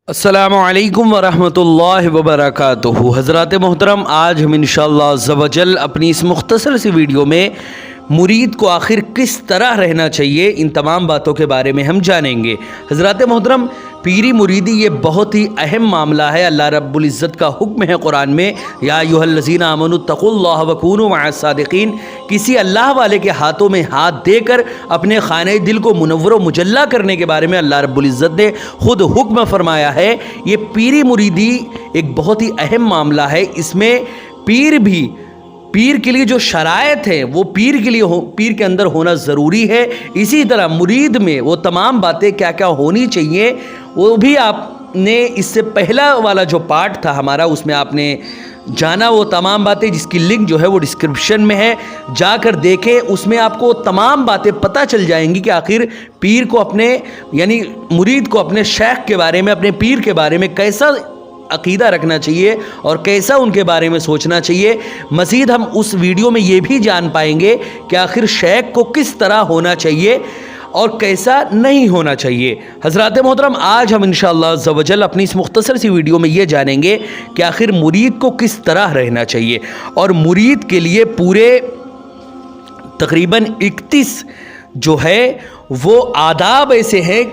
अस्सलामुअलैकुम वरहमतुल्लाहि वबरकातुहू। हज़रात मोहतरम, आज हम इंशाअल्लाह अज़्ज़ व जल अपनी इस मुख्तसर सी वीडियो में मुरीद को आखिर किस तरह रहना चाहिए, इन तमाम बातों के बारे में हम जानेंगे। हज़रात मोहतरम, पीरी मुरीदी ये बहुत ही अहम मामला है। अल्लाह रब्बुल इज़्ज़त का हुक्म है कुरान में, या अय्युहल्लज़ीना आमनुत्तक़ुल्लाह वकूनू मअस्सादिक़ीन। किसी अल्लाह वाले के हाथों में हाथ देकर अपने खाने दिल को मुनव्वर व मुजल्ला करने के बारे में अल्लाह रब्बुल इज़्ज़त ने खुद हुक्म फरमाया है। ये पीरी मुरीदी एक बहुत ही अहम मामला है। इसमें पीर के लिए जो शरायत है वो पीर के अंदर होना ज़रूरी है। इसी तरह मुरीद में वो तमाम बातें क्या क्या होनी चाहिए वो भी आपने इससे पहला वाला जो पार्ट था हमारा, उसमें आपने जाना वो तमाम बातें, जिसकी लिंक जो है वो डिस्क्रिप्शन में है, जाकर देखें। उसमें आपको तमाम बातें पता चल जाएंगी कि आखिर पीर को अपने यानी मुरीद को अपने शेख के बारे में, अपने पीर के बारे में कैसा अकीदा रखना चाहिए और कैसा उनके बारे में सोचना चाहिए। मज़ीद हम उस वीडियो में ये भी जान पाएंगे कि आखिर शेख को किस तरह होना चाहिए और कैसा नहीं होना चाहिए। हज़रात मोहतरम, आज हम इंशाअल्लाह अज़्ज़ व जल अपनी इस मुख्तसर सी वीडियो में ये जानेंगे कि आखिर मुरीद को किस तरह रहना चाहिए। और मुरीद के लिए पूरे तकरीबन 31 जो है वो आदाब ऐसे हैं,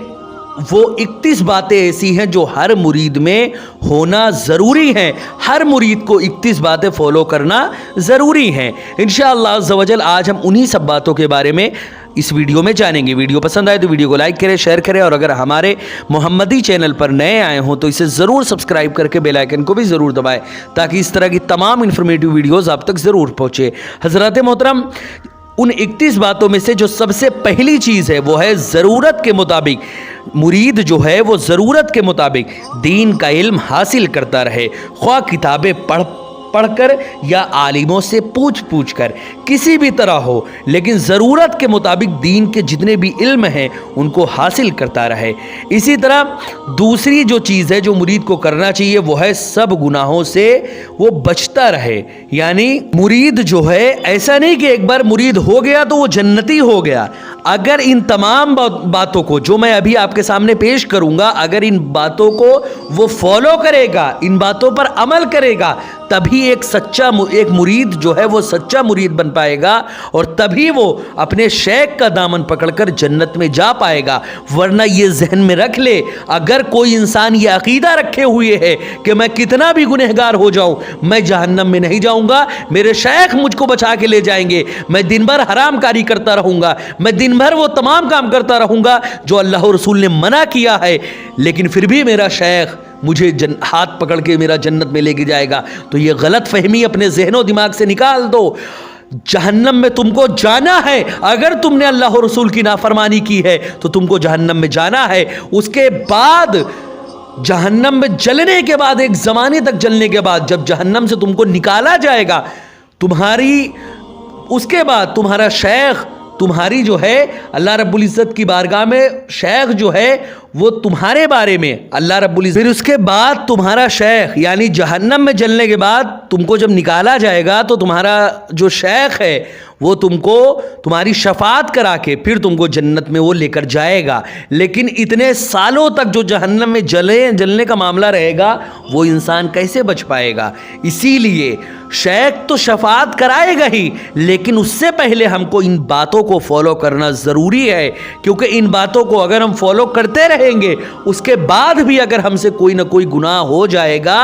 वो 31 बातें ऐसी हैं जो हर मुरीद में होना ज़रूरी है। हर मुरीद को 31 बातें फॉलो करना ज़रूरी है। इंशाअल्लाह अज़्ज़ व जल आज हम उन्हीं सब बातों के बारे में इस वीडियो में जानेंगे। वीडियो पसंद आए तो वीडियो को लाइक करें, शेयर करें, और अगर हमारे मोहम्मदी चैनल पर नए आए हों तो इसे ज़रूर सब्सक्राइब करके बेल आइकन को भी ज़रूर दबाएं, ताकि इस तरह की तमाम इन्फॉर्मेटिव वीडियोज़ आप तक ज़रूर पहुँचे। हज़रात मोहतरम, उन 31 बातों में से जो सबसे पहली चीज़ है वो है ज़रूरत के मुताबिक मुरीद जो है वो ज़रूरत के मुताबिक दीन का इल्म हासिल करता रहे, ख्वाह किताबें पढ़कर या आलिमों से पूछ कर, किसी भी तरह हो, लेकिन ज़रूरत के मुताबिक दीन के जितने भी इल्म हैं उनको हासिल करता रहे। इसी तरह दूसरी जो चीज़ है जो मुरीद को करना चाहिए वो है सब गुनाहों से वो बचता रहे। यानी मुरीद जो है ऐसा नहीं कि एक बार मुरीद हो गया तो वो जन्नती हो गया। अगर इन तमाम बातों को जो मैं अभी आपके सामने पेश करूंगा, अगर इन बातों को वो फॉलो करेगा, इन बातों पर अमल करेगा, तभी एक मुरीद जो है वो सच्चा मुरीद बन पाएगा, और तभी वो अपने शेख का दामन पकड़कर जन्नत में जा पाएगा। वरना ये जहन में रख ले, अगर कोई इंसान ये अकीदा रखे हुए है कि मैं कितना भी गुनहगार हो जाऊं मैं जहन्नम में नहीं जाऊंगा, मेरे शेख मुझको बचा के ले जाएंगे, मैं दिन भर हराम कारी करता रहूंगा, मैं दिन भर वो तमाम काम करता रहूंगा जो अल्लाह और रसूल ने मना किया है, लेकिन फिर भी मेरा शेख मुझे हाथ पकड़ के मेरा जन्नत में लेके जाएगा, तो ये गलत फहमी अपने ज़हनो दिमाग से निकाल दो। जहन्नम में तुमको जाना है। अगर तुमने अल्लाह और रसूल की नाफरमानी की है तो तुमको जहन्नम में जाना है। उसके बाद जहन्नम में जलने के बाद, एक ज़माने तक जलने के बाद, जब जहन्नम से तुमको निकाला जाएगा, उसके बाद तुम्हारा शेख, तुम्हारी जो है अल्लाह रब्बुल इज़्ज़त की बारगाह में शेख जो है वो तुम्हारे बारे में अल्लाह रब्बुल इज़्ज़त, फिर उसके बाद तुम्हारा शेख यानी जहन्नम में जलने के बाद तुमको जब निकाला जाएगा तो तुम्हारा जो शेख है वो तुमको तुम्हारी शफात करा के फिर तुमको जन्नत में वो लेकर जाएगा। लेकिन इतने सालों तक जो जहन्नम में जलने का मामला रहेगा वो इंसान कैसे बच पाएगा? इसीलिए शेख तो शफात कराएगा ही, लेकिन उससे पहले हमको इन बातों को फॉलो करना ज़रूरी है, क्योंकि इन बातों को अगर हम फॉलो करते रहेंगे उसके बाद भी अगर हमसे कोई ना कोई गुनाह हो जाएगा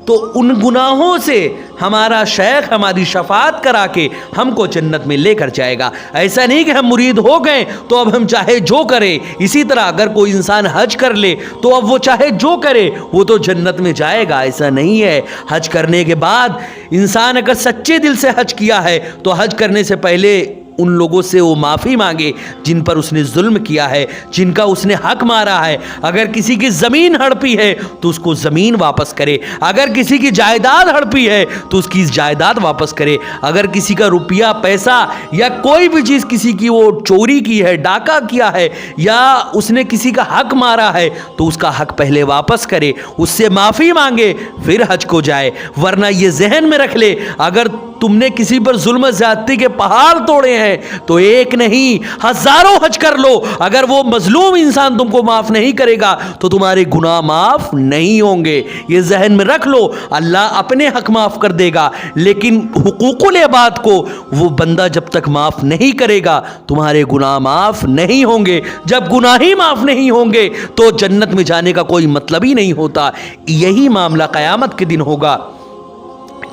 तो उन गुनाहों से हमारा शेख हमारी शफात करा के हमको जन्नत में लेकर जाएगा। ऐसा नहीं कि हम मुरीद हो गए तो अब हम चाहे जो करें। इसी तरह अगर कोई इंसान हज कर ले तो अब वो चाहे जो करे वो तो जन्नत में जाएगा, ऐसा नहीं है। हज करने के बाद इंसान अगर सच्चे दिल से हज किया है तो हज करने से पहले उन लोगों से वो माफ़ी मांगे जिन पर उसने जुल्म किया है, जिनका उसने हक मारा है। अगर किसी की ज़मीन हड़पी है तो उसको ज़मीन वापस करे, अगर किसी की जायदाद हड़पी है तो उसकी जायदाद वापस करे, अगर किसी का रुपया पैसा या कोई भी चीज़ किसी की वो चोरी की है, डाका किया है, या उसने किसी का हक मारा है तो उसका हक पहले वापस करे, उससे माफ़ी मांगे फिर हज को जाए। वरना ये जहन में रख ले, अगर तुमने किसी पर जुल्म ज्यादती के पहाड़ तोड़े हैं तो एक नहीं हजारों हज कर लो, अगर वो मजलूम इंसान तुमको माफ नहीं करेगा तो तुम्हारे गुनाह माफ नहीं होंगे। ये जहन में रख लो, अल्लाह अपने हक माफ कर देगा, लेकिन हुकूकुल इबाद को वो बंदा जब तक माफ नहीं करेगा तुम्हारे गुनाह माफ नहीं होंगे। जब गुनाह ही माफ नहीं होंगे तो जन्नत में जाने का कोई मतलब ही नहीं होता। यही मामला क़यामत के दिन होगा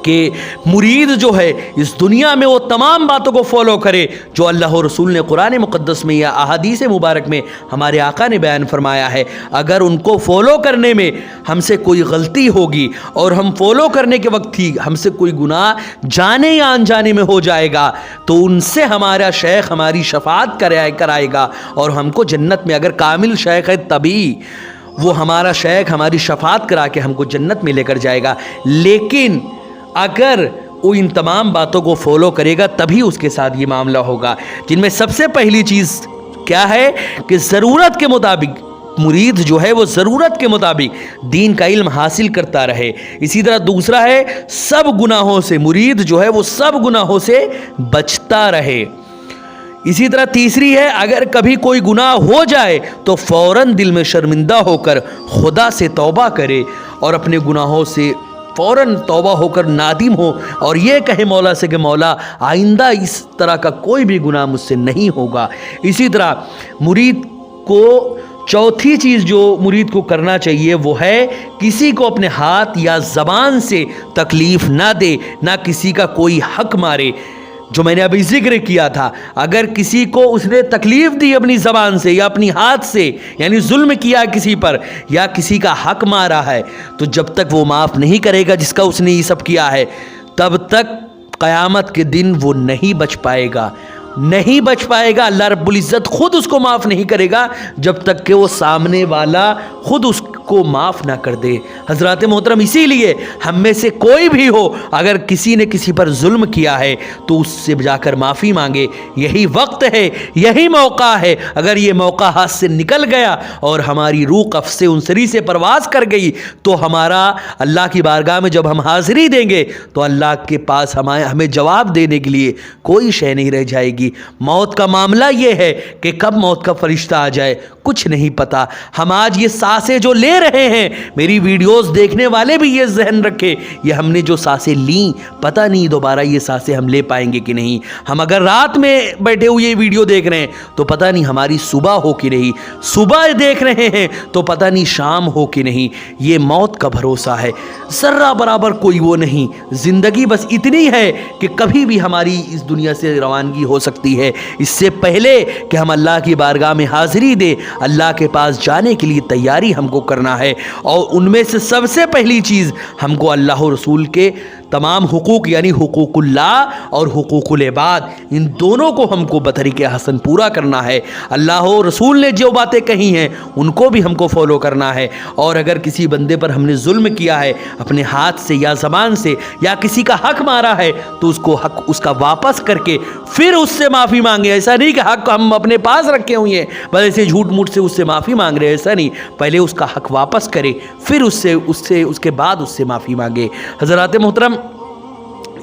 कि मुरीद जो है इस दुनिया में वो तमाम बातों को फॉलो करे जो अल्लाह और रसूल ने कुरान मुक़द्दस में या अहादीस मुबारक में हमारे आका ने बयान फरमाया है। अगर उनको फॉलो करने में हमसे कोई गलती होगी और हम फॉलो करने के वक्त ही हमसे कोई गुनाह जाने या अनजाने में हो जाएगा तो उनसे हमारा शेख हमारी शफाअत कराएगा और हमको जन्नत में, अगर कामिल शेख है तभी वो हमारा शेख हमारी शफाअत करा के हमको जन्नत में लेकर जाएगा। लेकिन अगर वो इन तमाम बातों को फॉलो करेगा तभी उसके साथ ये मामला होगा, जिनमें सबसे पहली चीज़ क्या है कि ज़रूरत के मुताबिक मुरीद जो है वो ज़रूरत के मुताबिक दीन का इल्म हासिल करता रहे। इसी तरह दूसरा है सब गुनाहों से, मुरीद जो है वो सब गुनाहों से बचता रहे। इसी तरह तीसरी है अगर कभी कोई गुनाह हो जाए तो फ़ौरन दिल में शर्मिंदा होकर खुदा से तौबा करे और अपने गुनाहों से फ़ौरन तौबा होकर नादिम हो और ये कहे मौला से कि मौला आइंदा इस तरह का कोई भी गुनाह मुझसे नहीं होगा। इसी तरह मुरीद को चौथी चीज़ जो मुरीद को करना चाहिए वो है किसी को अपने हाथ या ज़बान से तकलीफ़ ना दे, ना किसी का कोई हक मारे। जो मैंने अभी जिक्र किया था, अगर किसी को उसने तकलीफ दी अपनी ज़बान से या अपनी हाथ से, यानी जुल्म किया किसी पर या किसी का हक मारा है, तो जब तक वो माफ़ नहीं करेगा जिसका उसने ये सब किया है, तब तक क़यामत के दिन वो नहीं बच पाएगा, नहीं बच पाएगा। अल्लाह रब्बुल इज़्ज़त खुद उसको माफ़ नहीं करेगा जब तक कि वो सामने वाला खुद उसको माफ़ ना कर दे। हज़रात मोहतरम, इसीलिए हम में से कोई भी हो अगर किसी ने किसी पर जुल्म किया है तो उससे जाकर माफ़ी मांगे। यही वक्त है, यही मौका है। अगर ये मौका हाथ से निकल गया और हमारी रूह कफ से उनसरी से परवाज़ कर गई तो हमारा अल्लाह की बारगाह में जब हम हाज़िरी देंगे तो अल्लाह के पास हमें जवाब देने के लिए कोई शय नहीं रह जाएगी। मौत का मामला ये है कि कब मौत का फरिश्ता आ जाए कुछ नहीं पता। हम आज ये सांसें जो ले रहे हैं, मेरी वीडियोस देखने वाले भी ये जहन रखे, ये हमने जो सांसें ली पता नहीं दोबारा ये सांसें हम ले पाएंगे कि नहीं। हम अगर रात में बैठे हुए ये वीडियो देख रहे हैं तो पता नहीं हमारी सुबह हो कि नहीं, सुबह देख रहे हैं तो पता नहीं शाम हो कि नहीं। ये मौत का भरोसा है, जर्रा बराबर कोई वो नहीं। ज़िंदगी बस इतनी है कि कभी भी हमारी इस दुनिया से रवानगी हो सकती है। इससे पहले कि हम अल्लाह की बारगाह में हाज़िरी दे, अल्लाह के पास जाने के लिए तैयारी हमको करना है। और उनमें से सबसे पहली चीज़ हमको अल्लाह और रसूल के तमाम हुकूक यानी हुकूकुल्लाह और हुकूकुल इबाद, इन दोनों को हमको बतरीके हसन पूरा करना है। अल्लाह और रसूल ने जो बातें कही हैं उनको भी हमको फॉलो करना है। और अगर किसी बंदे पर हमने जुल्म किया है अपने हाथ से या ज़बान से या किसी का हक मारा है तो उसको हक उसका वापस करके फिर उससे माफ़ी मांगे। ऐसा नहीं कि हक हम अपने पास रखे हुए हैं बस ऐसे झूठ मूठ से उससे माफ़ी मांग रहे हैं, ऐसा नहीं। पहले उसका हक वापस करे फिर उसके बाद उससे माफ़ी मांगे। हज़रात मोहतरम,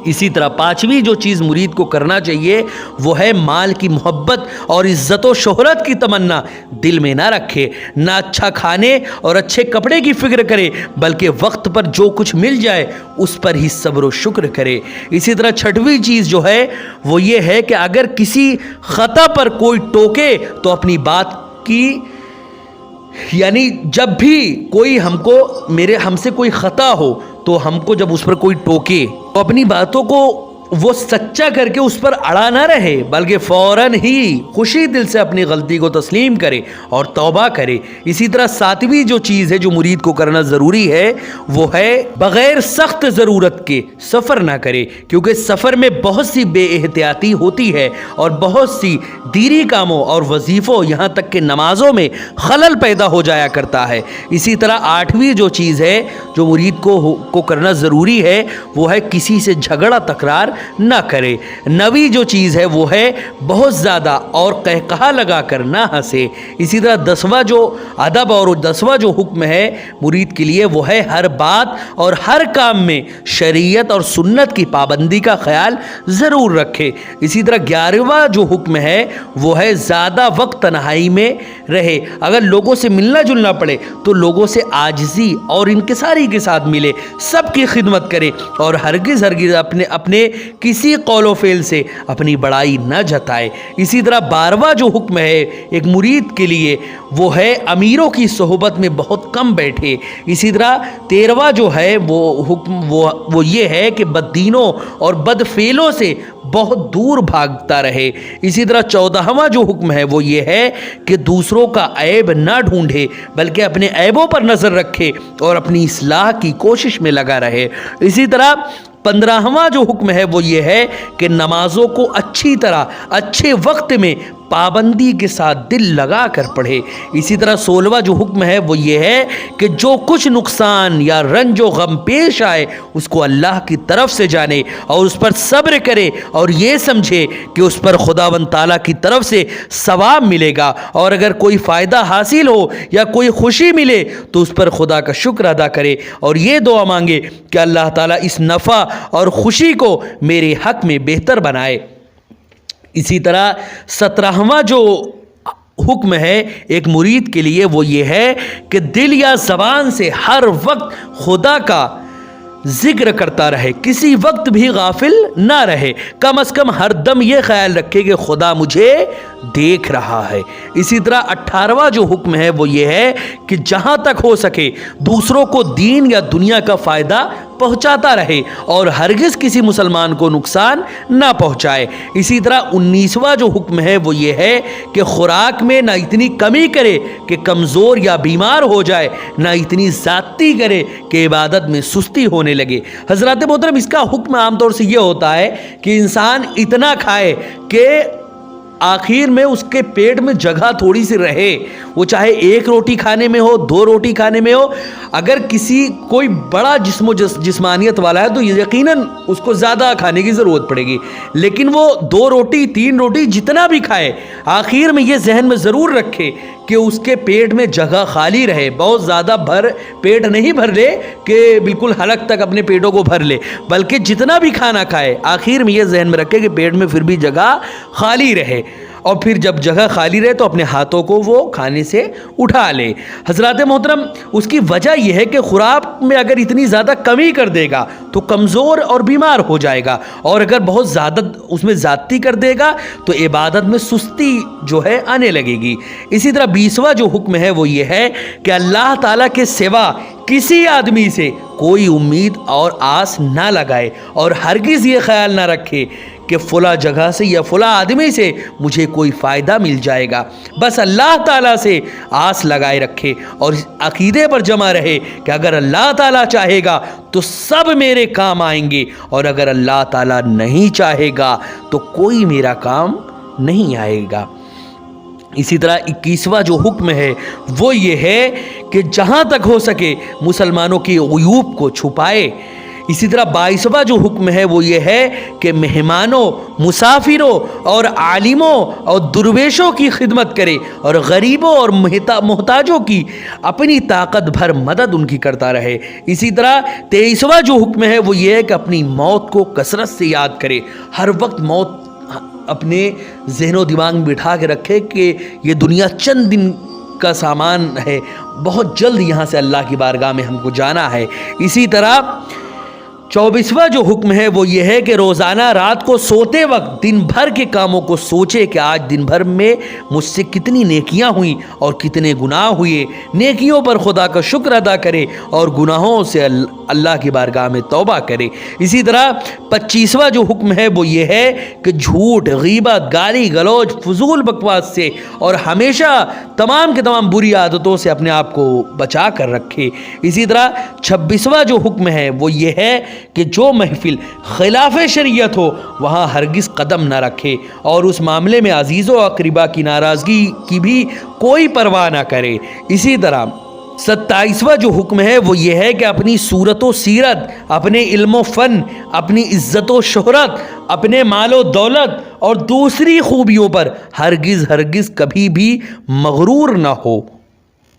इसी तरह पांचवी जो चीज़ मुरीद को करना चाहिए वो है माल की मोहब्बत और इज़्ज़त व शोहरत की तमन्ना दिल में ना रखे, ना अच्छा खाने और अच्छे कपड़े की फ़िक्र करे, बल्कि वक्त पर जो कुछ मिल जाए उस पर ही सब्र व शुक्र करे। इसी तरह छठवीं चीज़ जो है वो ये है कि अगर किसी ख़ता पर कोई टोके तो अपनी बात की, यानी जब भी कोई हमसे कोई ख़ता हो तो हमको जब उस पर कोई टोके तो अपनी बातों को वो सच्चा करके उस पर अड़ा ना रहे, बल्कि फ़ौरन ही खुशी दिल से अपनी गलती को तस्लीम करे और तौबा करे। इसी तरह सातवीं जो चीज़ है जो मुरीद को करना ज़रूरी है वो है बग़ैर सख्त ज़रूरत के सफ़र ना करे, क्योंकि सफ़र में बहुत सी बेएहतियाती होती है और बहुत सी दीनी कामों और वजीफ़ों यहाँ तक कि नमाज़ों में खलल पैदा हो जाया करता है। इसी तरह आठवीं जो चीज़ है जो मुरीद को करना ज़रूरी है वो है किसी से झगड़ा तकरार نہ کرے۔ نوی جو چیز ہے وہ ہے بہت زیادہ اور قہقہا لگا کر نہ ہنسے۔ اسی طرح 10واں جو ادب اور 10واں جو حکم ہے مرید کے لیے وہ ہے ہر بات اور ہر کام میں شریعت اور سنت کی پابندی کا خیال ضرور رکھے۔ اسی طرح 11واں جو حکم ہے وہ ہے زیادہ وقت تنہائی میں رہے۔ اگر لوگوں سے ملنا جلنا پڑے تو لوگوں سے عاجزی اور انکساری کے ساتھ ملے، سب کی خدمت کرے اور ہرگز اپنے کسی قول و فعل سے اپنی بڑائی نہ جتائے۔ اسی طرح 12واں جو حکم ہے ایک مرید کے لیے وہ ہے امیروں کی صحبت میں بہت کم بیٹھے۔ اسی طرح 13واں جو ہے وہ حکم وہ یہ ہے کہ بددینوں اور بدفعلوں سے بہت دور بھاگتا رہے۔ اسی طرح 14واں جو حکم ہے وہ یہ ہے کہ دوسروں کا عیب نہ ڈھونڈے بلکہ اپنے عیبوں پر نظر رکھے اور اپنی اصلاح کی کوشش میں لگا رہے۔ اسی طرح 15واں جو حکم ہے وہ یہ ہے کہ نمازوں کو اچھی طرح اچھے وقت میں پابندی کے ساتھ دل لگا کر پڑھے۔ اسی طرح 16واں جو حکم ہے وہ یہ ہے کہ جو کچھ نقصان یا رنج و غم پیش آئے اس کو اللہ کی طرف سے جانے اور اس پر صبر کرے اور یہ سمجھے کہ اس پر خداوند تعالیٰ کی طرف سے ثواب ملے گا، اور اگر کوئی فائدہ حاصل ہو یا کوئی خوشی ملے تو اس پر خدا کا شکر ادا کرے اور یہ دعا مانگے کہ اللہ تعالیٰ اس نفع اور خوشی کو میرے حق میں بہتر بنائے۔ اسی طرح 17واں جو حکم ہے ایک مرید کے لیے وہ یہ ہے کہ دل یا زبان سے ہر وقت خدا کا ذکر کرتا رہے، کسی وقت بھی غافل نہ رہے، کم از کم ہر دم یہ خیال رکھے کہ خدا مجھے دیکھ رہا ہے۔ اسی طرح 18واں جو حکم ہے وہ یہ ہے کہ جہاں تک ہو سکے دوسروں کو دین یا دنیا کا فائدہ پہنچاتا رہے اور ہرگز کسی مسلمان کو نقصان نہ پہنچائے۔ اسی طرح 19واں جو حکم ہے وہ یہ ہے کہ خوراک میں نہ اتنی کمی کرے کہ کمزور یا بیمار ہو جائے، نہ اتنی زیادتی کرے کہ عبادت میں سستی ہونے لگے۔ حضرات محترم، اس کا حکم عام طور سے یہ ہوتا ہے کہ انسان اتنا کھائے کہ آخر میں اس کے پیٹ میں جگہ تھوڑی سی رہے، وہ چاہے 1 روٹی کھانے میں ہو 2 روٹی کھانے میں ہو۔ اگر کوئی بڑا جسم و جسمانیت والا ہے تو یقیناً اس کو زیادہ کھانے کی ضرورت پڑے گی، لیکن وہ 2 روٹی 3 روٹی جتنا بھی کھائے آخر میں یہ ذہن میں ضرور رکھے کہ اس کے پیٹ میں جگہ خالی رہے، بہت زیادہ پیٹ نہیں بھر لے کہ بالکل حلق تک اپنے پیٹوں کو بھر لے، بلکہ جتنا بھی کھانا کھائے آخر میں یہ ذہن میں رکھے کہ پیٹ میں پھر بھی جگہ خالی رہے، اور پھر جب جگہ خالی رہے تو اپنے ہاتھوں کو وہ کھانے سے اٹھا لے۔ حضرات محترم، اس کی وجہ یہ ہے کہ خوراک میں اگر اتنی زیادہ کمی کر دے گا تو کمزور اور بیمار ہو جائے گا، اور اگر بہت زیادہ اس میں زیادتی کر دے گا تو عبادت میں سستی جو ہے آنے لگے گی۔ اسی طرح 20واں جو حکم ہے وہ یہ ہے کہ اللہ تعالیٰ کے سوا کسی آدمی سے کوئی امید اور آس نہ لگائے اور ہرگز یہ خیال نہ رکھے کہ فلاں جگہ سے یا فلاں آدمی سے مجھے کوئی فائدہ مل جائے گا، بس اللہ تعالیٰ سے آس لگائے رکھے اور اس عقیدے پر جمع رہے کہ اگر اللہ تعالیٰ چاہے گا تو سب میرے کام آئیں گے، اور اگر اللہ تعالیٰ نہیں چاہے گا تو کوئی میرا کام نہیں آئے گا۔ اسی طرح 21واں جو حکم ہے وہ یہ ہے کہ جہاں تک ہو سکے مسلمانوں کی عیوب کو چھپائے۔ اسی طرح 22واں جو حکم ہے وہ یہ ہے کہ مہمانوں، مسافروں اور عالموں اور درویشوں کی خدمت کرے اور غریبوں اور محتاجوں کی اپنی طاقت بھر مدد ان کی کرتا رہے۔ اسی طرح 23واں جو حکم ہے وہ یہ ہے کہ اپنی موت کو کثرت سے یاد کرے، ہر وقت موت اپنے ذہن و دماغ میں بٹھا کے رکھے کہ یہ دنیا چند دن کا سامان ہے، بہت جلد یہاں سے اللہ کی بارگاہ میں ہم کو جانا ہے۔ اسی طرح 24واں جو حکم ہے وہ یہ ہے کہ روزانہ رات کو سوتے وقت دن بھر کے کاموں کو سوچے کہ آج دن بھر میں مجھ سے کتنی نیکیاں ہوئیں اور کتنے گناہ ہوئے، نیکیوں پر خدا کا شکر ادا کرے اور گناہوں سے اللہ کی بارگاہ میں توبہ کرے۔ اسی طرح 25واں جو حکم ہے وہ یہ ہے کہ جھوٹ، غیبت، گالی گلوچ، فضول بکواس سے اور ہمیشہ تمام کے تمام بری عادتوں سے اپنے آپ کو بچا کر رکھے۔ اسی طرح 26واں جو حکم ہے وہ یہ ہے کہ جو محفل خلاف شریعت ہو وہاں ہرگز قدم نہ رکھے اور اس معاملے میں عزیز و اقربا کی ناراضگی کی بھی کوئی پرواہ نہ کرے۔ اسی طرح 27वां जो हुक्म है वो ये है कि अपनी सूरत व सीरत, अपने इल्म व फ़न, अपनी इज़्ज़त व शोहरत, अपने माल व दौलत और दूसरी खूबियों पर हरगिज़ कभी भी मगरूर ना हो,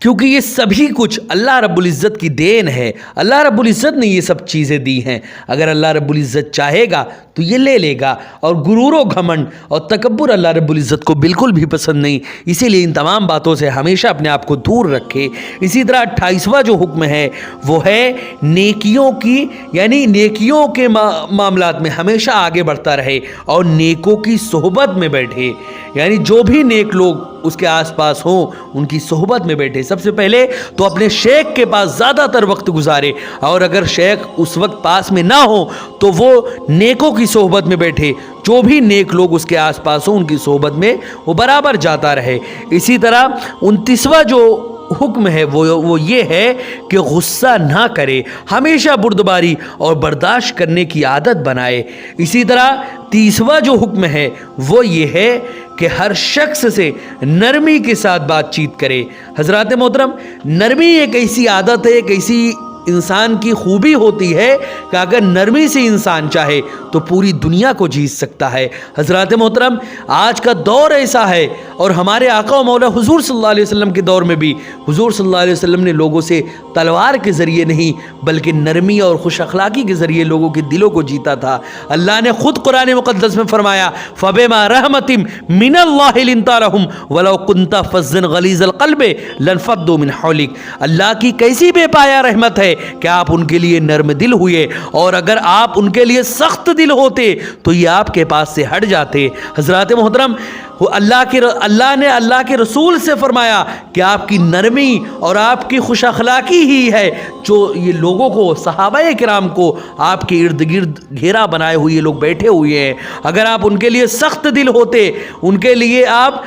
क्योंकि ये सभी कुछ अल्लाह रब्बुल इज़्ज़त की देन है। अल्लाह रब्बुल इज़्ज़त ने ये सब चीज़ें दी हैं। अगर अल्लाह रब्बुल इज़्ज़त चाहेगा तो ये ले लेगा। और गुरूर व घमंड और तकब्बुर अल्लाह रब्बुल इज़्ज़त को बिल्कुल भी पसंद नहीं, इसीलिए इन तमाम बातों से हमेशा अपने आप को दूर रखे। इसी तरह 28वां जो हुक्म है वो है नेकियों की, यानी नेकियों के मामलात में हमेशा आगे बढ़ता रहे और नेकों की सोहबत में बैठे, यानी जो भी नेक लोग उसके आसपास हों उनकी सोहबत में बैठे। सबसे पहले तो अपने शेख के पास ज़्यादातर वक्त गुजारे, और अगर शेख उस वक्त पास में ना हो तो वो नेकों की सोहबत में बैठे। जो भी नेक लोग उसके आसपास हों उनकी सोहबत में वो बराबर जाता रहे। इसी तरह 29वां जो हुक्म है वो ये है कि गुस्सा ना करे, हमेशा बुर्दबारी और बर्दाश्त करने की आदत बनाए। इसी तरह 30वां जो हुक्म है वो ये है कि हर शख्स से नरमी के साथ बातचीत करे। हज़रात मोहतरम, नरमी एक ऐसी आदत है, एक ऐसी इंसान की खूबी होती है कि अगर नरमी से इंसान चाहे तो पूरी दुनिया को जीत सकता है। हज़रात मोहतरम, आज का दौर ऐसा है, और हमारे आका व मौला हुज़ूर सल्लल्लाहु अलैहि वसल्लम के दौर में भी हुज़ूर सल्लल्लाहु अलैहि वसल्लम ने लोगों से तलवार के ज़रिए नहीं बल्कि नरमी और खुश अखलाक़ी के ज़रिए लोगों के दिलों को जीता था। अल्लाह ने ख़ुद कुरान मुक़द्दस में फ़रमाया, फ़बिमा रहमतिम मिनल्लाहि लिन्ता लहुम वलौ कुन्ता फ़ज़्ज़न गलीज़ल क़ल्बि लन्फ़द्दू मिन हौलिक। अल्लाह की कैसी बेपाया रहमत है कि आप उनके लिए नर्म दिल हुए, और अगर आप उनके लिए सख्त दिल होते तो ये आपके पास से हट जाते। हज़रात मोहतरम, अल्लाह ने अल्लाह के रसूल से फरमाया कि आपकी नरमी और आपकी खुश अखलाक़ी ही है जो ये लोगों को, सहाबाए किराम को आपके इर्द गिर्द घेरा बनाए हुए लोग बैठे हुए हैं। अगर आप उनके लिए सख्त दिल होते, उनके लिए आप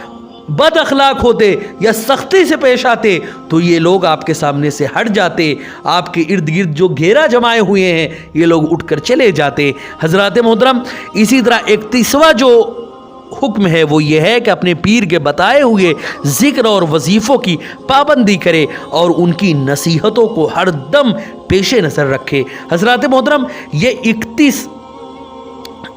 बद अखलाक होते या सख्ती से पेश आते तो ये लोग आपके सामने से हट जाते, आपके इर्द गिर्द जो घेरा जमाए हुए हैं ये लोग उठकर चले जाते। हज़रात मोहतरम, इसी तरह 31वां जो हुक्म है वो ये है कि अपने पीर के बताए हुए ज़िक्र और वजीफ़ों की पाबंदी करे और उनकी नसीहतों को हर दम पेशे नज़र रखे। हज़रात मोहतरम, ये 31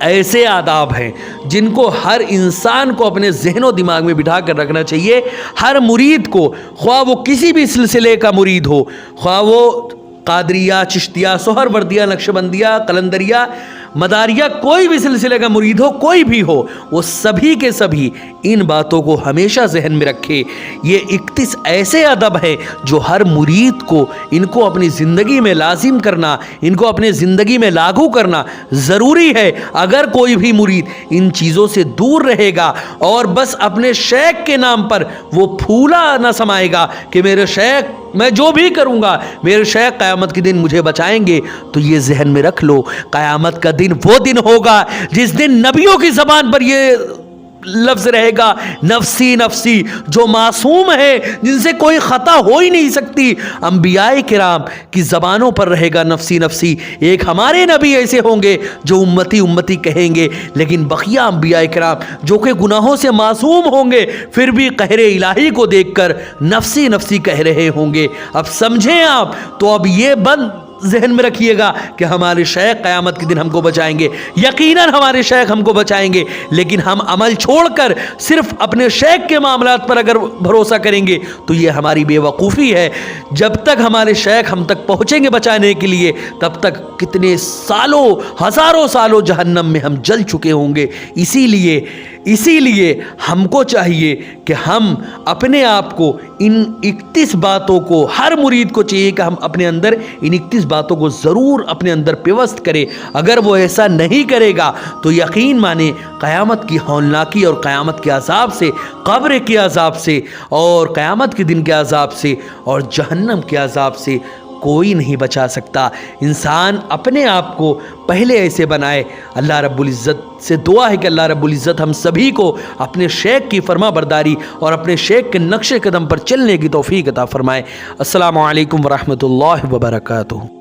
ऐसे आदाब हैं जिनको हर इंसान को अपने ज़हन दिमाग में बिठा कर रखना चाहिए। हर मुरीद को, ख्वाह वो किसी भी सिलसिले का मुरीद हो, ख्वाह वो कादरिया, चिश्तिया, सोहरवर्दिया, नक्शबंदिया, कलंदरिया, मदारिया, कोई भी सिलसिले का मुरीद हो, कोई भी हो, वो सभी के सभी इन बातों को हमेशा जहन में रखे। ये 31 ऐसे अदब हैं जो हर मुरीद को इनको अपनी ज़िंदगी में लाजिम करना, इनको अपनी ज़िंदगी में लागू करना ज़रूरी है। अगर कोई भी मुरीद इन चीज़ों से दूर रहेगा और बस अपने शेख के नाम पर वो फूला न समाएगा कि मेरे शेख, मैं जो भी करूँगा मेरे शेख क़यामत के दिन मुझे बचाएंगे, तो ये जहन में रख लो, क़यामत का दिन वो दिन होगा जिस दिन नबियों की ज़बान पर ये लफ्ज़ रहेगा, नफसी नफसी, जो मासूम है, जिनसे कोई ख़ता हो ही नहीं सकती। अंबियाए किराम की ज़बानों पर रहेगा नफसी नफसी। एक हमारे नबी ऐसे होंगे जो उम्मती उम्मती कहेंगे, लेकिन बकिया अंबियाए किराम जो कि गुनाहों से मासूम होंगे फिर भी कहरे इलाही को देखकर नफसी नफसी कह रहे होंगे। अब समझें आप, तो अब ये बंद जहन में रखिएगा कि हमारे शेख क़यामत के दिन हमको बचाएंगे। यकीनन हमारे शेख हमको बचाएंगे, लेकिन हम अमल छोड़कर सिर्फ अपने शेख के मामलात पर अगर भरोसा करेंगे तो ये हमारी बेवकूफ़ी है। जब तक हमारे शेख हम तक पहुँचेंगे बचाने के लिए, तब तक कितने सालों, हज़ारों सालों जहन्नम में हम जल चुके होंगे। इसीलिए हमको चाहिए कि हम अपने आप को इन 31 बातों को, हर मुरीद को चाहिए कि हम अपने अंदर इन 31 बातों को ज़रूर अपने अंदर पेवस्त करें। अगर वो ऐसा नहीं करेगा तो यकीन माने क़यामत की हौलनाकी और क़यामत के अज़ाब से, क़ब्र के अज़ाब से और क़यामत के दिन के अज़ाब से और जहन्नम के अज़ाब से कोई नहीं बचा सकता। इंसान अपने आप को पहले ऐसे बनाए। अल्लाह रब्बुल इज़्ज़त से दुआ है कि अल्लाह रब्बुल इज़्ज़त हम सभी को अपने शेख की फरमा बरदारी और अपने शेख के नक्शे कदम पर चलने की तौफ़ीक़ अता फ़रमाए। अस्सलामु अलैकुम व रहमतुल्लाहि व बरकातुहू।